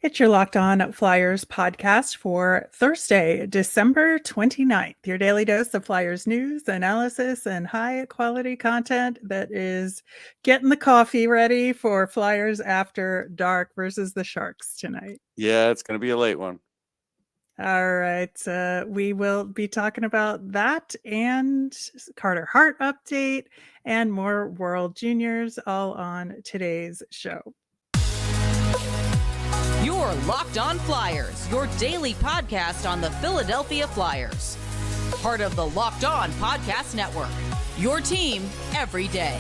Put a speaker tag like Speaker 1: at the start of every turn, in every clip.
Speaker 1: It's your Locked On Flyers podcast for Thursday, December 29th. Your daily dose of Flyers news, analysis, and high quality content that is getting the coffee ready for Flyers after dark versus the Sharks tonight.
Speaker 2: Yeah, it's going to be a late one.
Speaker 1: All right. We will be talking about that and Carter Hart update and more World Juniors all on today's show.
Speaker 3: You're Locked On Flyers, your daily podcast on the Philadelphia Flyers. Part of the Locked On Podcast Network, your team every day.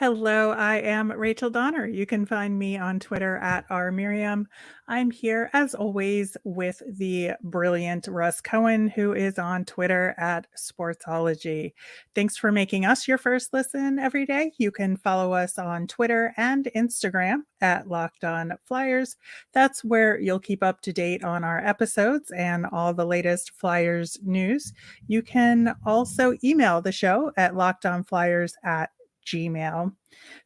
Speaker 1: Hello, I am Rachel Donner. You can find me on Twitter at rmiriam. I'm here, as always, with the brilliant Russ Cohen, who is on Twitter at Sportsology. Thanks for making us your first listen every day. You can follow us on Twitter and Instagram at Locked On Flyers. That's where you'll keep up to date on our episodes and all the latest Flyers news. You can also email the show at lockedonflyers@gmail.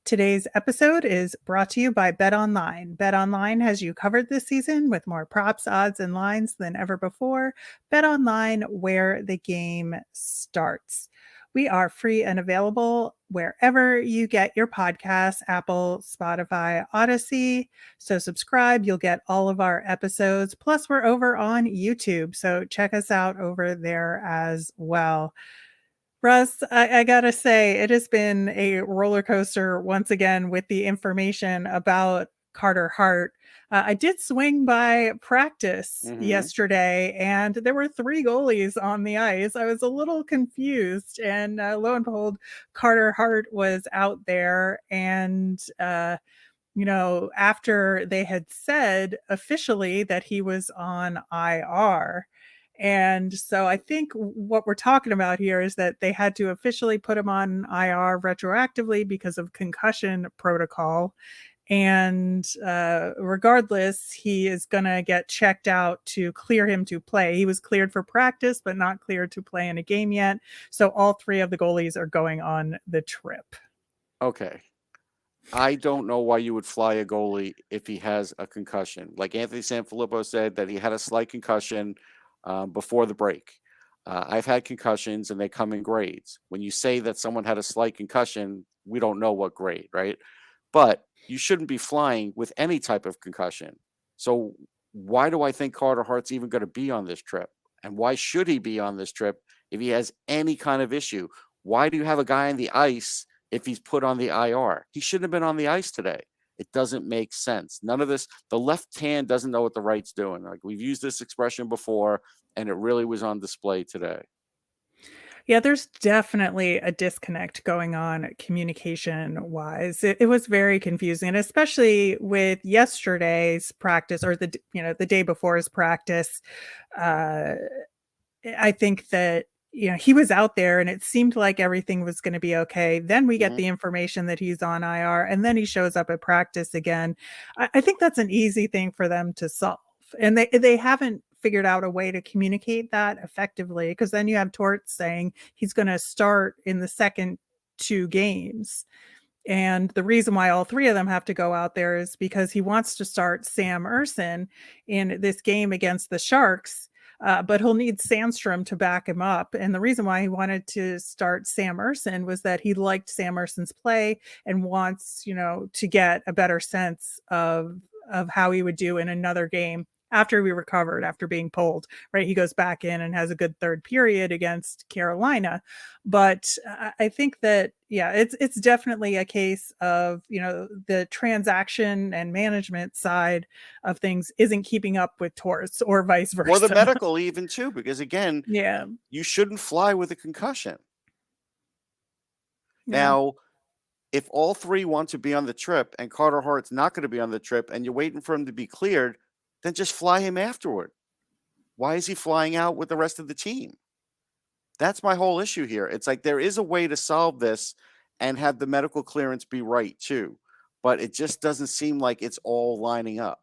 Speaker 1: Today's episode is brought to you by BetOnline. BetOnline has you covered this season with more props, odds, and lines than ever before. BetOnline, where the game starts. We are free and available wherever you get your podcasts, Apple, Spotify, Odyssey. So subscribe, you'll get all of our episodes. Plus, we're over on YouTube, so check us out over there as well. Russ, I gotta say, it has been a roller coaster once again with the information about Carter Hart. I did swing by practice yesterday, and there were 3 goalies on the ice. I was a little confused, and lo and behold, Carter Hart was out there. And after they had said officially that he was on IR. And so I think what we're talking about here is that they had to officially put him on IR retroactively because of concussion protocol. And regardless, he is going to get checked out to clear him to play. He was cleared for practice, but not cleared to play in a game yet. So all 3 of the goalies are going on the trip.
Speaker 2: Okay. I don't know why you would fly a goalie if he has a concussion. Like Anthony Sanfilippo said that he had a slight concussion before the break. I've had concussions and they come in grades. When you say that someone had a slight concussion, we don't know what grade, right? But you shouldn't be flying with any type of concussion. So why do I think Carter Hart's even going to be on this trip? And why should he be on this trip if he has any kind of issue? Why do you have a guy on the ice if he's put on the IR? He shouldn't have been on the ice today. It doesn't make sense. None of this, the left hand doesn't know what the right's doing. Like we've used this expression before, and it really was on display today.
Speaker 1: Yeah, there's definitely a disconnect going on communication wise. It was very confusing, and especially with yesterday's practice or the day before his practice. I think that he was out there and it seemed like everything was going to be okay. Then we get the information that he's on IR, and then he shows up at practice again. I think that's an easy thing for them to solve, and they haven't figured out a way to communicate that effectively, because then you have Torts saying he's going to start in the second 2 games. And the reason why all 3 of them have to go out there is because he wants to start Sam Ersson in this game against the Sharks. But he'll need Sandstrom to back him up. And the reason why he wanted to start Sam Ersson was that he liked Sam Ersson's play and wants, to get a better sense of how he would do in another game after we recovered, after being pulled, right? He goes back in and has a good third period against Carolina. But I think that, it's definitely a case of, the transaction and management side of things isn't keeping up with Torts or vice versa.
Speaker 2: Or the medical even too, because again,
Speaker 1: yeah,
Speaker 2: you shouldn't fly with a concussion.
Speaker 1: Yeah.
Speaker 2: Now, if all 3 want to be on the trip and Carter Hart's not going to be on the trip and you're waiting for him to be cleared, then just fly him afterward. Why is he flying out with the rest of the team? That's my whole issue here. It's like there is a way to solve this and have the medical clearance be right too, but it just doesn't seem like it's all lining up.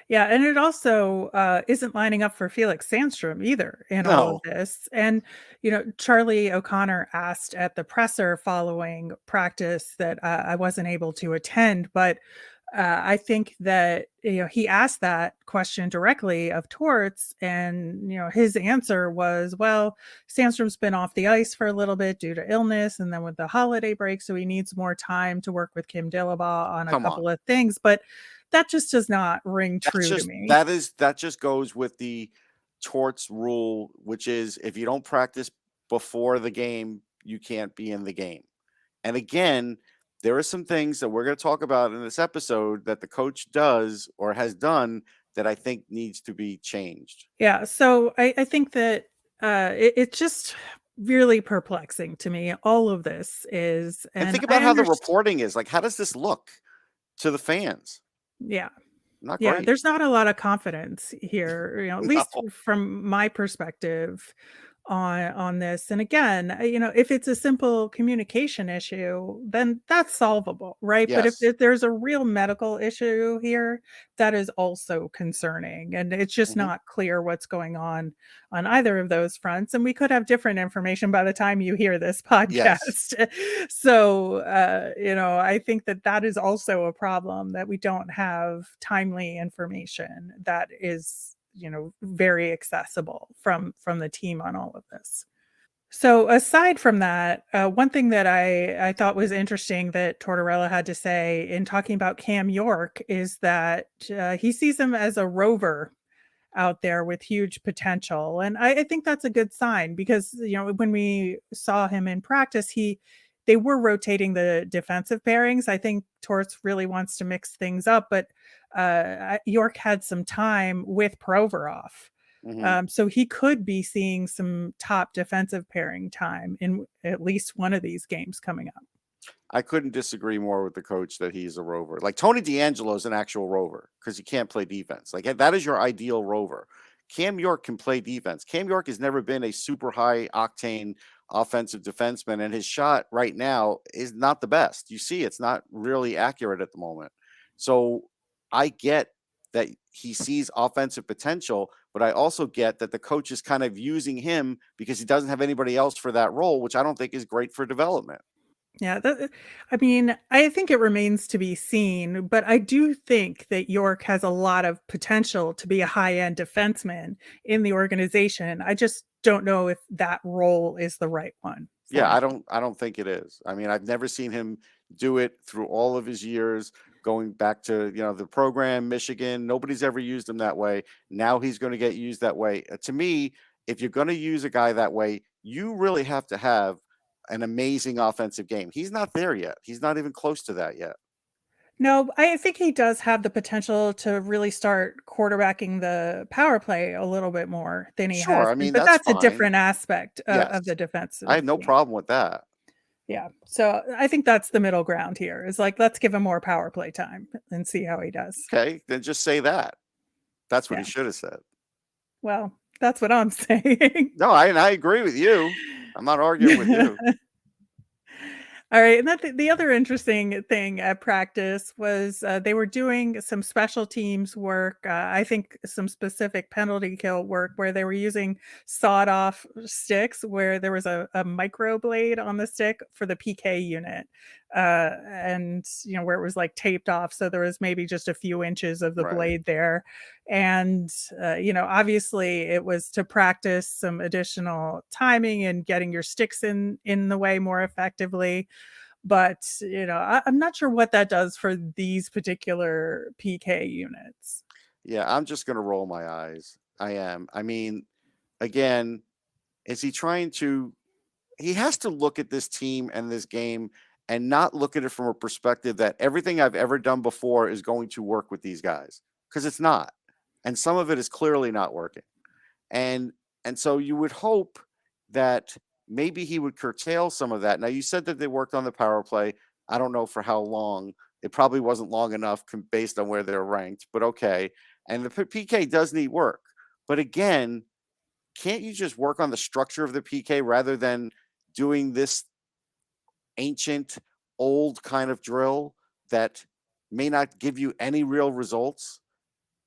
Speaker 1: Yeah, and it also isn't lining up for Felix Sandstrom either in all of
Speaker 2: No.
Speaker 1: this. And, Charlie O'Connor asked at the presser following practice that I wasn't able to attend, but I think that he asked that question directly of Torts, and his answer was, "Well, Sandstrom's been off the ice for a little bit due to illness, and then with the holiday break, so he needs more time to work with Kim Dillabaugh on a
Speaker 2: Come on.
Speaker 1: couple of things." But that just does not ring
Speaker 2: That's
Speaker 1: true to
Speaker 2: just
Speaker 1: me.
Speaker 2: that just goes with the Torts rule, which is if you don't practice before the game, you can't be in the game. And again, there are some things that we're going to talk about in this episode that the coach does or has done that I think needs to be changed.
Speaker 1: Yeah, so I think that it's just really perplexing to me. All of this is,
Speaker 2: And
Speaker 1: and
Speaker 2: think
Speaker 1: I
Speaker 2: about how the
Speaker 1: understand.
Speaker 2: reporting is. Like, how does this look to the fans?
Speaker 1: Yeah.
Speaker 2: Not
Speaker 1: Yeah,
Speaker 2: great.
Speaker 1: there's not a lot of confidence here, at least
Speaker 2: No.
Speaker 1: from my perspective on this. And again, if it's a simple communication issue, then that's solvable, right? But if,
Speaker 2: Yes.
Speaker 1: if there's a real medical issue here, that is also concerning. And it's just
Speaker 2: Mhm.
Speaker 1: not clear what's going on either of those fronts. And we could have different information by the time you hear this
Speaker 2: Yes.
Speaker 1: podcast. So, I think that is also a problem, that we don't have timely information that is, very accessible from the team on all of this. So aside from that, one thing that I thought was interesting that Tortorella had to say in talking about Cam York is that he sees him as a rover out there with huge potential. And I think that's a good sign because, when we saw him in practice, they were rotating the defensive pairings. I think Torts really wants to mix things up, but York had some time with Provorov.
Speaker 2: Mhm.
Speaker 1: So he could be seeing some top defensive pairing time in at least one of these games coming up.
Speaker 2: I couldn't disagree more with the coach that he's a rover. Like Tony DeAngelo is an actual rover because he can't play defense. Like that is your ideal rover. Cam York can play defense. Cam York has never been a super high octane offensive defenseman, and his shot right now is not the best. You see, it's not really accurate at the moment. So I get that he sees offensive potential, but I also get that the coach is kind of using him because he doesn't have anybody else for that role, which I don't think is great for development.
Speaker 1: Yeah, I mean, I think it remains to be seen, but I do think that York has a lot of potential to be a high-end defenseman in the organization. I just don't know if that role is the right one for
Speaker 2: Yeah,
Speaker 1: him.
Speaker 2: I don't think it is. I mean, I've never seen him do it through all of his years going back to, the program, Michigan. Nobody's ever used him that way. Now he's going to get used that way. To me, if you're going to use a guy that way, you really have to have an amazing offensive game. He's not there yet. He's not even close to that yet.
Speaker 1: No, I think he does have the potential to really start quarterbacking the power play a little bit more than he
Speaker 2: Sure,
Speaker 1: has
Speaker 2: I
Speaker 1: been,
Speaker 2: mean,
Speaker 1: but
Speaker 2: that's
Speaker 1: that's a
Speaker 2: fine.
Speaker 1: different aspect of
Speaker 2: Yes.
Speaker 1: the
Speaker 2: I
Speaker 1: defensive
Speaker 2: have no
Speaker 1: game.
Speaker 2: problem with that.
Speaker 1: Yeah, so I think that's the middle ground here, is like, let's give him more power play time and see how he does.
Speaker 2: Okay, then just say that. That's what he
Speaker 1: Yeah,
Speaker 2: should have said.
Speaker 1: well, that's what I'm saying.
Speaker 2: No, I agree with you. I'm not arguing with you.
Speaker 1: All right, and the other interesting thing at practice was they were doing some special teams work. I think some specific penalty kill work where they were using sawed off sticks, where there was a micro blade on the stick for the PK unit, and where it was like taped off, so there was maybe just a few inches of the
Speaker 2: Right.
Speaker 1: blade there. And obviously it was to practice some additional timing and getting your sticks in the way more effectively. But, I'm not sure what that does for these particular PK units.
Speaker 2: Yeah, I'm just gonna roll my eyes. I am. I mean, again, is he trying to he has to look at this team and this game and not look at it from a perspective that everything I've ever done before is going to work with these guys because it's not. And some of it is clearly not working. And and so you would hope that maybe he would curtail some of that. Now you said that they worked on the power play. I don't know for how long. It probably wasn't long enough based on where they're ranked, but okay. And the PK does need work. But again, can't you just work on the structure of the PK rather than doing this ancient, old kind of drill that may not give you any real results?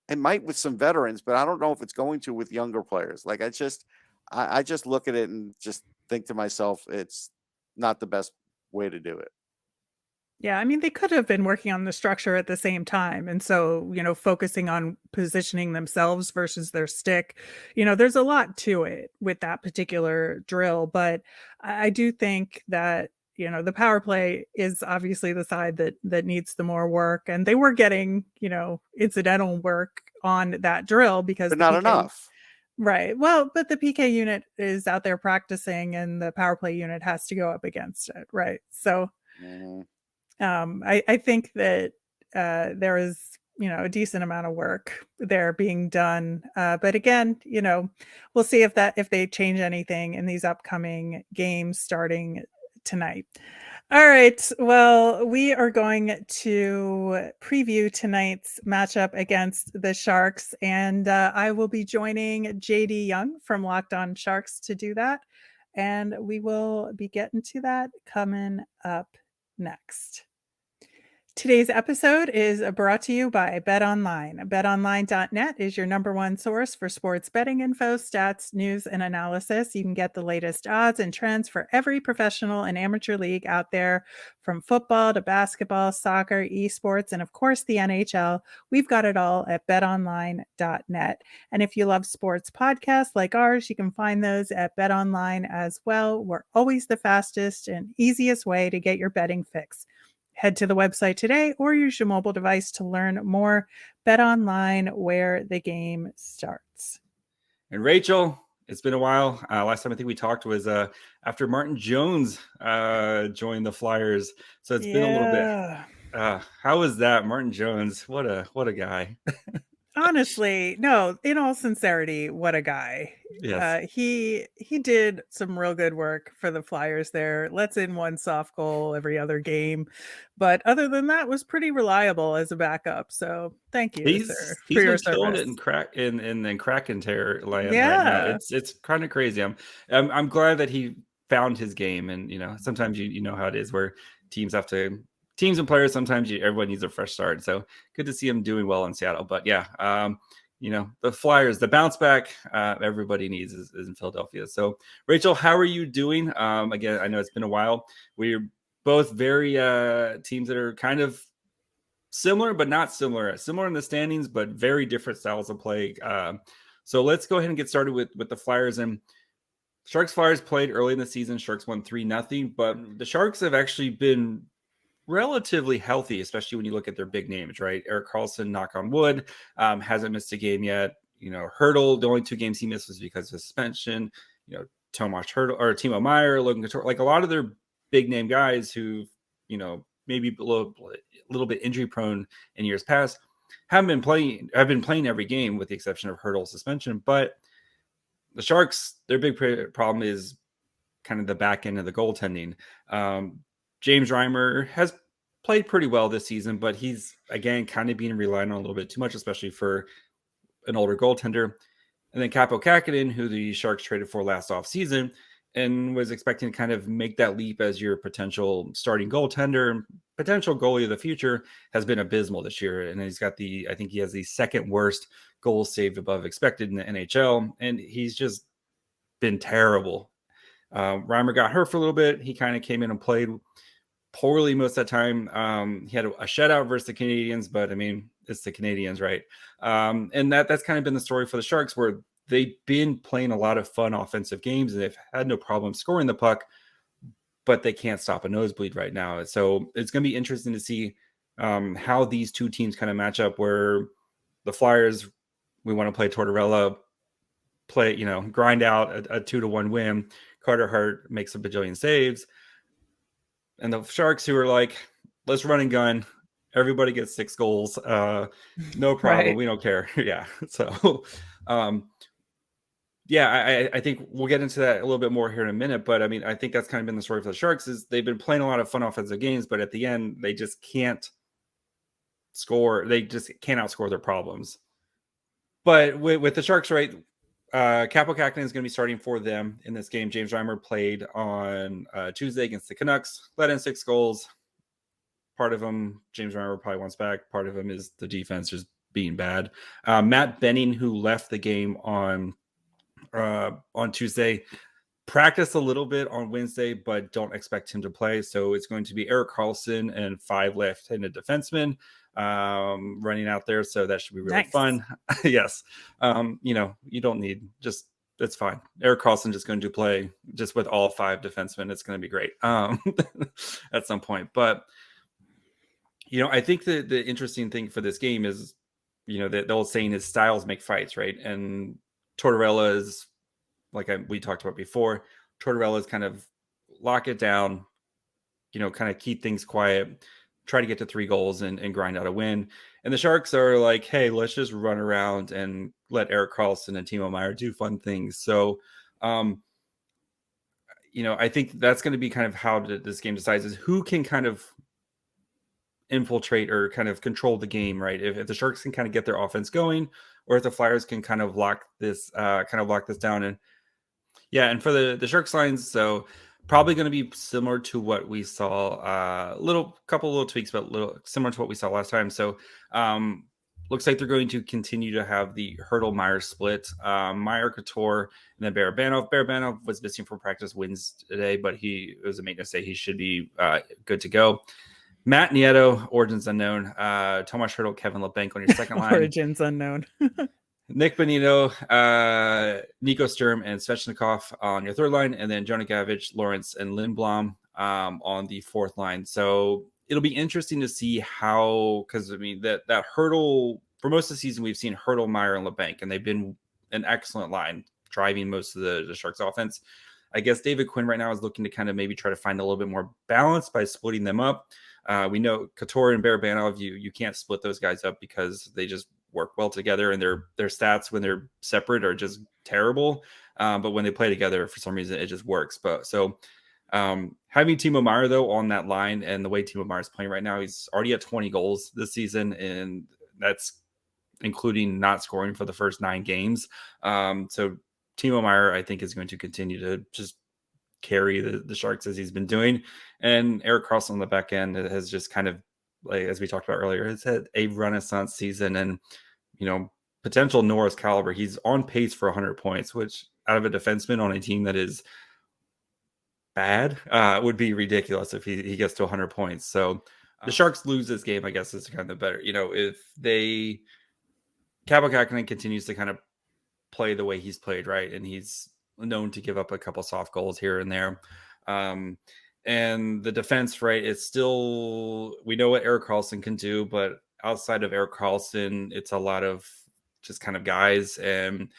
Speaker 2: It might with some veterans, but I don't know if it's going to with younger players. Like I just look at it and just think to myself, it's not the best way to do it.
Speaker 1: Yeah, I mean, they could have been working on the structure at the same time. And so, focusing on positioning themselves versus their stick, there's a lot to it with that particular drill. But I do think that, the power play is obviously the side that needs the more work. And they were getting, incidental work on that drill because
Speaker 2: But
Speaker 1: the
Speaker 2: not
Speaker 1: PK.
Speaker 2: enough.
Speaker 1: Right. Well, but the PK unit is out there practicing and the power play unit has to go up against it. Right. So,
Speaker 2: Mhm.
Speaker 1: I think that there is, a decent amount of work there being done. But again, we'll see if they change anything in these upcoming games starting tonight. All right. Well, we are going to preview tonight's matchup against the Sharks, and I will be joining JD Young from Locked On Sharks to do that. And we will be getting to that coming up next. Today's episode is brought to you by BetOnline. BetOnline.net is your number one source for sports betting info, stats, news, and analysis. You can get the latest odds and trends for every professional and amateur league out there, from football to basketball, soccer, esports, and of course the NHL. We've got it all at BetOnline.net. And if you love sports podcasts like ours, you can find those at BetOnline as well. We're always the fastest and easiest way to get your betting fix. Head to the website today or use your mobile device to learn more. Bet online, where the game starts.
Speaker 4: And Rachel, it's been a while. Last time I think we talked was after Martin Jones joined the Flyers. So it's been a little bit. How was that, Martin Jones? What a guy.
Speaker 1: Honestly, no, in all sincerity, what a guy.
Speaker 4: Yes.
Speaker 1: He did some real good work for the Flyers there. Lets in one soft goal every other game. But other than that, was pretty reliable as a backup. So thank you, sir,
Speaker 4: He's
Speaker 1: for your
Speaker 4: been killing
Speaker 1: service.
Speaker 4: it in Kraken terror land right now.
Speaker 1: Yeah.
Speaker 4: It's kind of crazy. I'm glad that he found his game, and sometimes you know how it is where teams and players, sometimes everyone needs a fresh start. So good to see him doing well in Seattle. But yeah, the Flyers, the bounce back everybody needs is in Philadelphia. So Rachel, how are you doing? Again, I know it's been a while. We're both very teams that are kind of similar, but not similar. Similar in the standings, but very different styles of play. So let's go ahead and get started with the Flyers. And Sharks Flyers played early in the season. Sharks won 3-0, but the Sharks have actually been relatively healthy, especially when you look at their big names, right? Erik Karlsson, knock on wood, hasn't missed a game yet. Hurdle, the only 2 games he missed was because of suspension. Tomas Hurdle or Timo Meier, Logan Couture, like a lot of their big name guys who, maybe a little bit injury prone in years past, have been playing every game with the exception of Hurdle's suspension. But the Sharks, their big problem is kind of the back end of the goaltending. James Reimer has played pretty well this season, but he's, again, kind of being relied on a little bit too much, especially for an older goaltender. And then Kaapo Kähkönen, who the Sharks traded for last offseason and was expecting to kind of make that leap as your potential starting goaltender, potential goalie of the future, has been abysmal this year. And he's got I think he has the second worst goals saved above expected in the NHL. And he's just been terrible. Reimer got hurt for a little bit. He kind of came in and played poorly most of the time. He had a shutout versus the Canadiens, but I mean, it's the Canadiens, right? And that's kind of been the story for the Sharks, where they've been playing a lot of fun offensive games and they've had no problem scoring the puck, but they can't stop a nosebleed right now. So it's going to be interesting to see how these two teams kind of match up, where the Flyers, we want to play Tortorella, grind out a 2-1 win. Carter Hart makes a bajillion saves. And the Sharks, who are like, let's run and gun. Everybody gets 6 goals. No problem.
Speaker 1: Right.
Speaker 4: We don't care. Yeah. So, I think we'll get into that a little bit more here in a minute. But I mean, I think that's kind of been the story for the Sharks, is they've been playing a lot of fun offensive games, but at the end, they just can't score. They just can't outscore their problems. But with the Sharks, right, Kaapo Kähkönen is going to be starting for them in this game. James Reimer played on Tuesday against the Canucks, let in 6 goals. Part of them, James Reimer probably wants back. Part of them is the defense just being bad. Matt Benning, who left the game on Tuesday, practiced a little bit on Wednesday, but don't expect him to play. So it's going to be Erik Karlsson and 5 left-handed defensemen running out there. So that should be really fun. Yes. You don't need it's fine. Erik Karlsson just going to play just with all 5 defensemen. It's going to be great at some point. But, I think the interesting thing for this game is, the old saying is styles make fights, right? And Tortorella is, like we talked about before, Tortorella is kind of lock it down, kind of keep things quiet, try to get to 3 goals and grind out a win. And the Sharks are like, hey, let's just run around and let Erik Karlsson and Timo Meier do fun things. So, I think that's going to be kind of how this game decides, is who can kind of infiltrate or kind of control the game, right? If the Sharks can kind of get their offense going, or if the Flyers can kind of lock this down. And and for the Sharks lines, so probably going to be similar to what we saw, couple little tweaks, but similar to what we saw last time. So looks like they're going to continue to have the Hurdle-Meyer split. Meyer, Couture, and then Barabanov. Barabanov was missing from practice Wednesday, but it was a maintenance day. He should be good to go. Matt Nieto, origins unknown. Tomas Hurdle, Kevin LeBanc on your second line.
Speaker 1: Origins unknown.
Speaker 4: Nick Bonito, Nico Sturm, and Svechnikov on your third line, and then Jonah Gavich, Lawrence, and Lindblom on the fourth line. So it'll be interesting to see how, because that Hurdle, for most of the season, we've seen Hurdle, Meyer, and LeBanc, and they've been an excellent line, driving most of the Sharks offense. I guess David Quinn right now is looking to kind of maybe try to find a little bit more balance by splitting them up. We know Couture and Barabanov, you can't split those guys up because they just work well together, and their stats when they're separate are just terrible. But when they play together, for some reason, it just works. But so having Timo Meier, though, on that line, and the way Timo Meier is playing right now, he's already at 20 goals this season, and that's including not scoring for the first 9 games. So Timo Meier, I think, is going to continue to just carry the Sharks as he's been doing. And Erik Karlsson on the back end has just kind of, like, as we talked about earlier, has had a renaissance season, and potential Norris caliber. He's on pace for 100 points, which out of a defenseman on a team that is bad would be ridiculous if he gets to 100 points. So the Sharks lose this game, I guess, is kind of better. If Kaapo Kähkönen continues to kind of play the way he's played, right, and he's known to give up a couple soft goals here and there. And the defense, right, it's still, we know what Erik Karlsson can do, but outside of Erik Karlsson, it's a lot of just kind of guys, and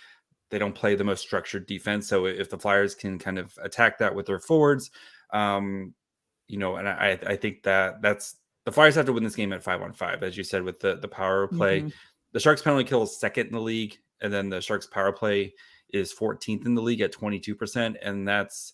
Speaker 4: they don't play the most structured defense. So if the Flyers can kind of attack that with their forwards, and I think that's, the Flyers have to win this game at 5-on-5, as you said, with the power play. Mm-hmm. The Sharks penalty kill is second in the league, and then the Sharks power play is 14th in the league at 22%. And that's,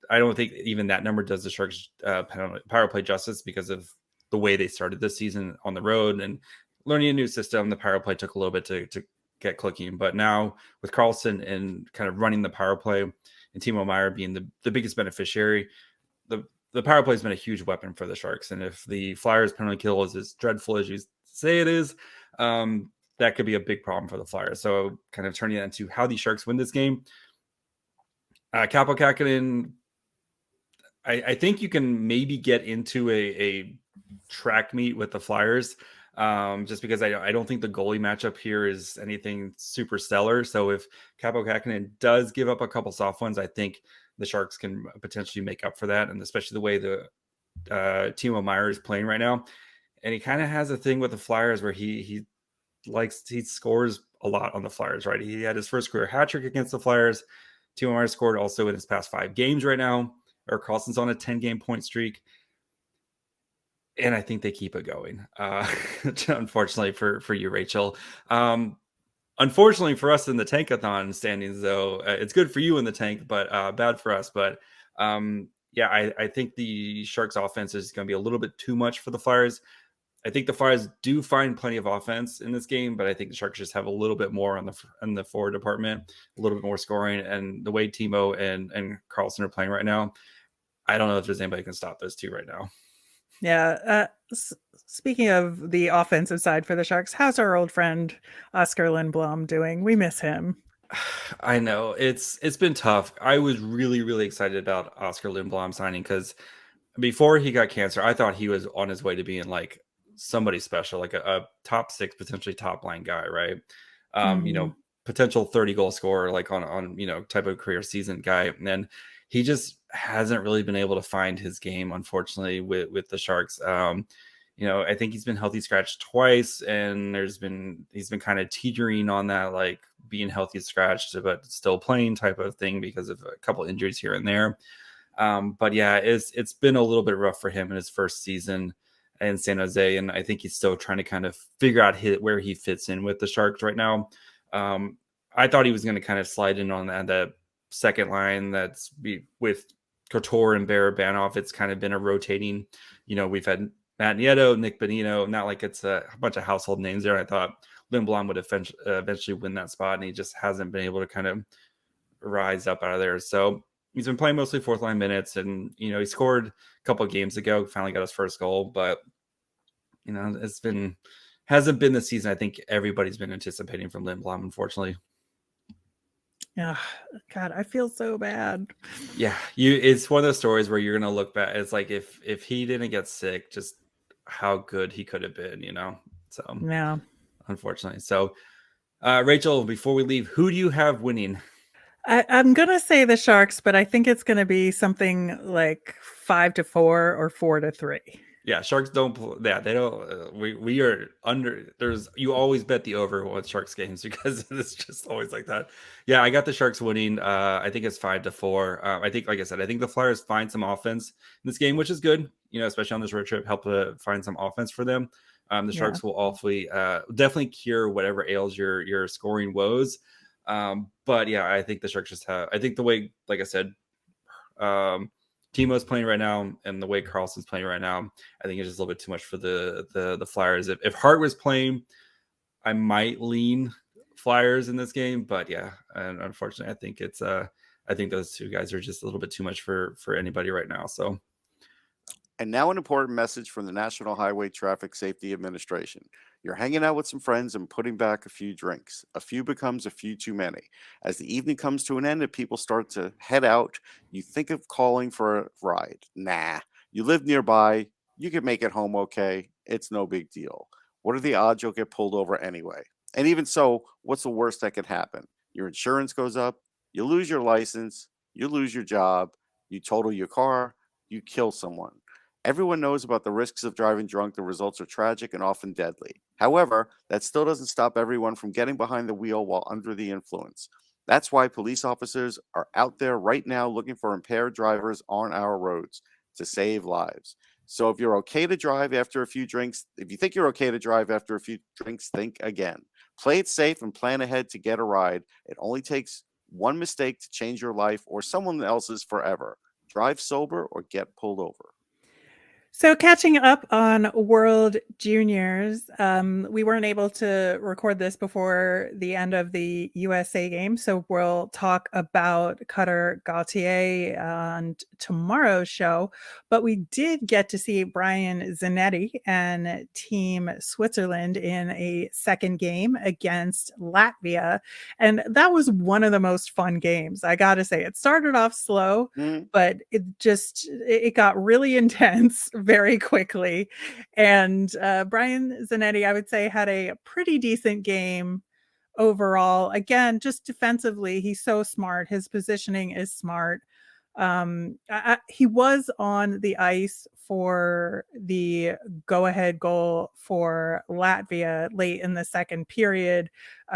Speaker 4: I don't think even that number does the Sharks power play justice, because of the way they started this season on the road and learning a new system. The power play took a little bit to get clicking, but now with Karlsson and kind of running the power play and Timo Meier being the biggest beneficiary, the power play has been a huge weapon for the Sharks. And if the Flyers penalty kill is as dreadful as you say it is, that could be a big problem for the Flyers. So kind of turning that into how the Sharks win this game. Kaapo Kähkönen, I think you can maybe get into a track meet with the Flyers, just because I don't think the goalie matchup here is anything super stellar. So if Kaapo Kähkönen does give up a couple soft ones, I think the Sharks can potentially make up for that, and especially the way the Timo Meier is playing right now. And he kind of has a thing with the Flyers where he scores a lot on the Flyers, right? He had his first career hat trick against the Flyers. Timo Meier scored also in his past 5 games right now. Erik Karlsson's on a 10-game point streak. And I think they keep it going. Unfortunately for you, Rachel. Unfortunately for us in the Tankathon standings, though, it's good for you in the tank, but bad for us. But I think the Sharks offense is going to be a little bit too much for the Flyers. I think the Flyers do find plenty of offense in this game, but I think the Sharks just have a little bit more in the forward department, a little bit more scoring. And the way Timo and Karlsson are playing right now, I don't know if there's anybody who can stop those two right now.
Speaker 1: Yeah. Speaking of the offensive side for the Sharks, how's our old friend Oscar Lindblom doing? We miss him.
Speaker 4: I know it's been tough. I was really excited about Oscar Lindblom signing because before he got cancer, I thought he was on his way to being like somebody special, like a top six, potentially top line guy, right?
Speaker 1: Mhm.
Speaker 4: Potential 30 goal scorer, like on type of career season guy. And then he just hasn't really been able to find his game, unfortunately, with the Sharks. I think he's been healthy scratched twice, and he's been kind of teetering on that, like being healthy scratched, but still playing type of thing because of a couple injuries here and there. But yeah, it's been a little bit rough for him in his first season in San Jose, and I think he's still trying to kind of figure out where he fits in with the Sharks right now. I thought he was going to kind of slide in on that second line with Couture and Barabanov. It's kind of been a rotating. We've had Matt Nieto, Nick Bonino. Not like it's a bunch of household names there. I thought Lindblom would eventually win that spot, and he just hasn't been able to kind of rise up out of there. So he's been playing mostly fourth line minutes, and he scored a couple of games ago, finally got his first goal, but hasn't been the season I think everybody's been anticipating from Lindblom, unfortunately.
Speaker 1: Yeah, God, I feel so bad.
Speaker 4: Yeah, it's one of those stories where you're gonna look back. It's like if he didn't get sick, just how good he could have been, So
Speaker 1: Yeah.
Speaker 4: unfortunately. So Rachel, before we leave, who do you have winning?
Speaker 1: I'm gonna say the Sharks, but I think it's gonna be something like 5-4 or 4-3.
Speaker 4: Yeah, Sharks don't. Yeah, they don't. We are under. You always bet the over with Sharks games because it's just always like that. Yeah, I got the Sharks winning. I think it's 5-4. I think, like I said, I think the Flyers find some offense in this game, which is good. Especially on this road trip, help find some offense for them. The
Speaker 1: Yeah.
Speaker 4: Sharks will awfully definitely cure whatever ails your scoring woes. But yeah, I think the Sharks just have. I think the way, like I said, Timo's playing right now, and the way Karlsson's playing right now, I think it's just a little bit too much for the Flyers. If Hart was playing, I might lean Flyers in this game, but yeah, and unfortunately, I think those two guys are just a little bit too much for anybody right now. So.
Speaker 2: And now, an important message from the National Highway Traffic Safety Administration. You're hanging out with some friends and putting back a few drinks. A few becomes a few too many. As the evening comes to an end and people start to head out, you think of calling for a ride. Nah, you live nearby. You can make it home okay. It's no big deal. What are the odds you'll get pulled over anyway? And even so, what's the worst that could happen? Your insurance goes up, you lose your license, you lose your job, you total your car, you kill someone. Everyone knows about the risks of driving drunk. The results are tragic and often deadly. However, that still doesn't stop everyone from getting behind the wheel while under the influence. That's why police officers are out there right now looking for impaired drivers on our roads to save lives. So if you're okay to drive after a few drinks, if you think you're okay to drive after a few drinks, think again. Play it safe and plan ahead to get a ride. It only takes one mistake to change your life or someone else's forever. Drive sober or get pulled over.
Speaker 1: So catching up on World Juniors, we weren't able to record this before the end of the USA game, so we'll talk about Cutter Gauthier on tomorrow's show. But we did get to see Brian Zanetti and Team Switzerland in a second game against Latvia, and that was one of the most fun games. I got to say, it started off slow, but it got really intense very quickly. And Brian Zanetti, I would say, had a pretty decent game overall. Again, just defensively, he's so smart. His positioning is smart. He was on the ice for the go-ahead goal for Latvia late in the second period.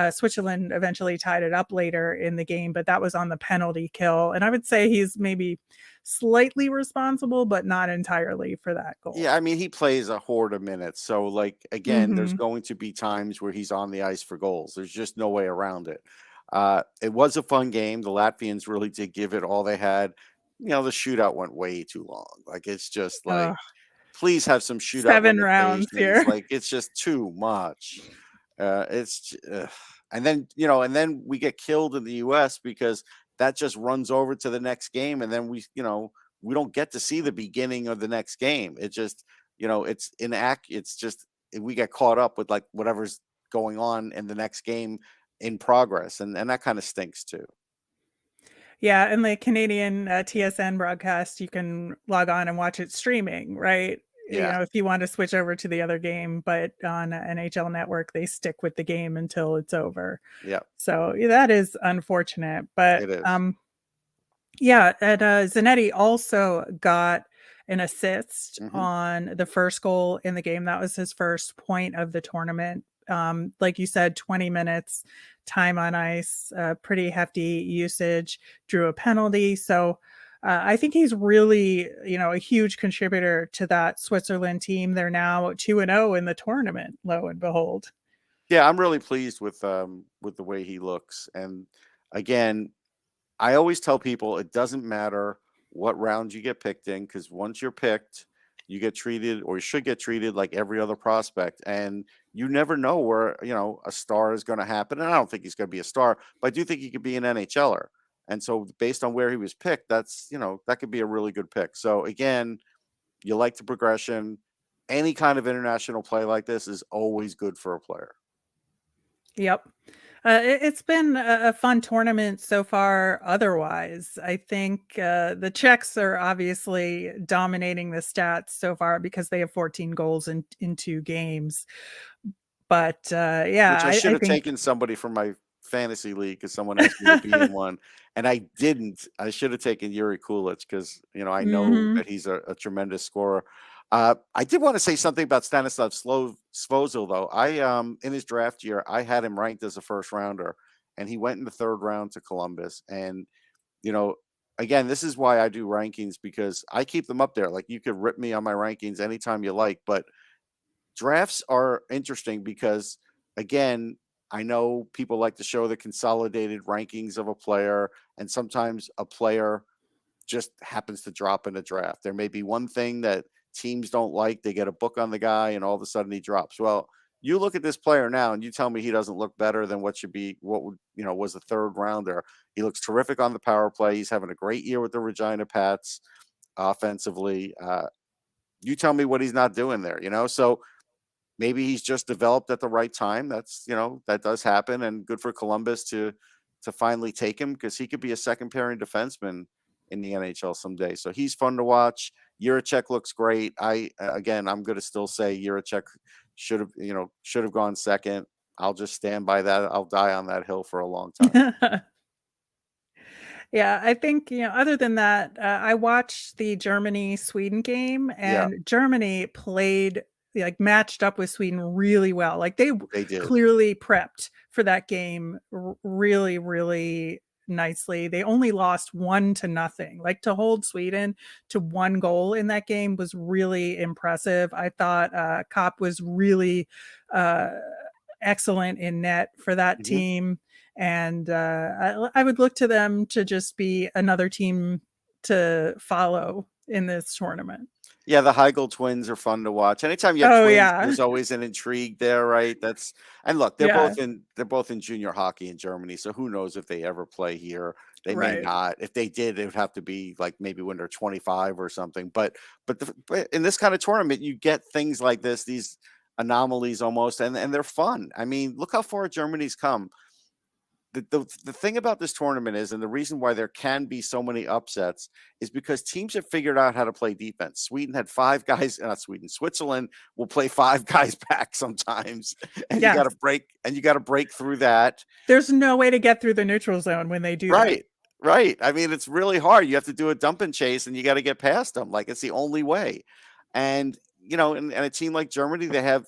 Speaker 1: Switzerland eventually tied it up later in the game, but that was on the penalty kill. And I would say he's maybe slightly responsible, but not entirely for that goal.
Speaker 2: Yeah, I mean, he plays a horde of minutes. So, like, again, there's going to be times where he's on the ice for goals. There's just no way around it. It was a fun game. The Latvians really did give it all they had. The shootout went way too long. Like, it's just like, please have some shootout
Speaker 1: 7 rounds here.
Speaker 2: Like, it's just too much. And then we get killed in the U.S. because that just runs over to the next game, and then we don't get to see the beginning of the next game. It just, it's just we get caught up with like whatever's going on in the next game in progress, and that kind of stinks too.
Speaker 1: Yeah, and the Canadian TSN broadcast, you can log on and watch it streaming, right?
Speaker 2: Yeah.
Speaker 1: If you want to switch over to the other game, but on NHL Network, they stick with the game until it's over.
Speaker 2: Yeah,
Speaker 1: So that is unfortunate. But
Speaker 2: it is.
Speaker 1: yeah, and Zanetti also got an assist
Speaker 2: Mhm.
Speaker 1: on the first goal in the game. That was his first point of the tournament. Like you said, 20 minutes time on ice, pretty hefty usage, drew a penalty. So I think he's really, a huge contributor to that Switzerland team. They're now 2-0 in the tournament, lo and behold.
Speaker 2: Yeah, I'm really pleased with the way he looks. And again, I always tell people it doesn't matter what round you get picked in, because once you're picked, you get treated, or you should get treated, like every other prospect. And you never know where, a star is going to happen. And I don't think he's going to be a star, but I do think he could be an NHLer. And so based on where he was picked, that's, that could be a really good pick. So again, you like the progression. Any kind of international play like this is always good for a player.
Speaker 1: Yep. It's been a fun tournament so far. Otherwise, I think the Czechs are obviously dominating the stats so far because they have 14 goals in 2 games. But yeah,
Speaker 2: Which I should
Speaker 1: I
Speaker 2: have
Speaker 1: think
Speaker 2: taken somebody from my fantasy league, because someone asked me to be in one, and I didn't. I should have taken Erik Karlsson, because I know that he's a tremendous scorer. I did want to say something about Stanislav Svozil, though. I in his draft year, I had him ranked as a first rounder, and he went in the 3rd round to Columbus. And again, this is why I do rankings, because I keep them up there. Like, you could rip me on my rankings anytime you like, but drafts are interesting because, again, I know people like to show the consolidated rankings of a player, and sometimes a player just happens to drop in a draft. There may be one thing that teams don't like. They get a book on the guy, and all of a sudden he drops. Well, you look at this player now, and you tell me he doesn't look better than what was a 3rd rounder. He looks terrific on the power play. He's having a great year with the Regina Pats offensively. You tell me what he's not doing there, So maybe he's just developed at the right time. That's, that does happen, and good for Columbus to finally take him, because he could be a second pairing defenseman in the NHL someday. So he's fun to watch. Jiricek looks great. I'm going to still say Jiricek should have gone second. I'll just stand by that. I'll die on that hill for a long time.
Speaker 1: Yeah, I think, other than that, I watched the Germany-Sweden game, and Germany played, matched up with Sweden really well. Like, they
Speaker 2: did.
Speaker 1: clearly prepped for that game really, really nicely. They only lost 1-0. Like, to hold Sweden to 1 goal in that game was really impressive. I thought Kopp was really excellent in net for that team. And I would look to them to just be another team to follow in this tournament.
Speaker 2: Yeah, the Heigl twins are fun to watch. Anytime you have twins, there's always an intrigue there, right? And look, they're both in junior hockey in Germany, so who knows if they ever play here. They may not. If they did, it would have to be like maybe when they're 25 or something. But in this kind of tournament, you get things like this, these anomalies almost, and they're fun. I mean, look how far Germany's come. The thing about this tournament is, and the reason why there can be so many upsets, is because teams have figured out how to play defense. Sweden had 5 guys, not Sweden, Switzerland will play 5 guys back sometimes. And you got to break through that.
Speaker 1: There's no way to get through the neutral zone when they do that.
Speaker 2: Right. I mean, it's really hard. You have to do a dump and chase, and you got to get past them. Like, it's the only way. And, and a team like Germany, they have,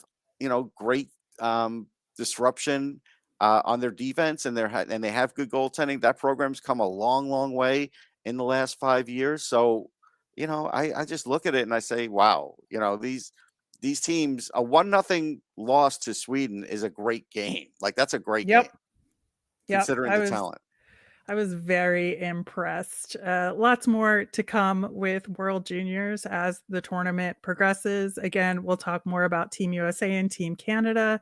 Speaker 2: great disruption on their defense, and they have good goaltending. That program's come a long, long way in the last 5 years. So, I just look at it and I say, wow, these teams, a 1-0 loss to Sweden is a great game. Like, that's a great game, considering the talent.
Speaker 1: I was very impressed. Lots more to come with World Juniors as the tournament progresses. Again, we'll talk more about Team USA and Team Canada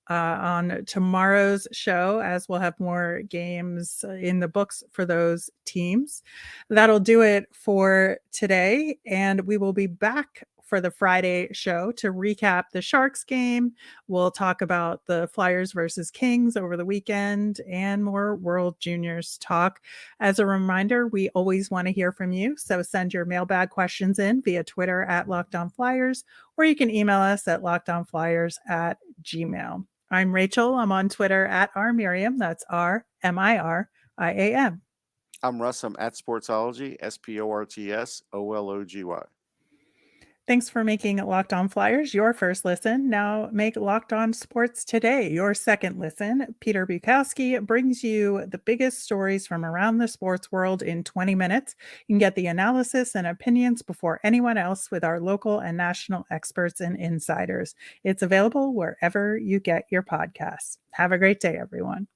Speaker 1: on tomorrow's show, as we'll have more games in the books for those teams. That'll do it for today, and we will be back for the Friday show to recap the Sharks game. We'll talk about the Flyers versus Kings over the weekend and more World Juniors talk. As a reminder, we always want to hear from you, so send your mailbag questions in via Twitter at Locked On Flyers, or you can email us at lockedonflyers@gmail.com. I'm Rachel. I'm on Twitter at rmiriam. That's RMIRIAM.
Speaker 2: I'm Russ. I'm at Sportsology, SPORTSOLOGY.
Speaker 1: Thanks for making Locked On Flyers your first listen. Now make Locked On Sports Today your second listen. Peter Bukowski brings you the biggest stories from around the sports world in 20 minutes. You can get the analysis and opinions before anyone else with our local and national experts and insiders. It's available wherever you get your podcasts. Have a great day, everyone.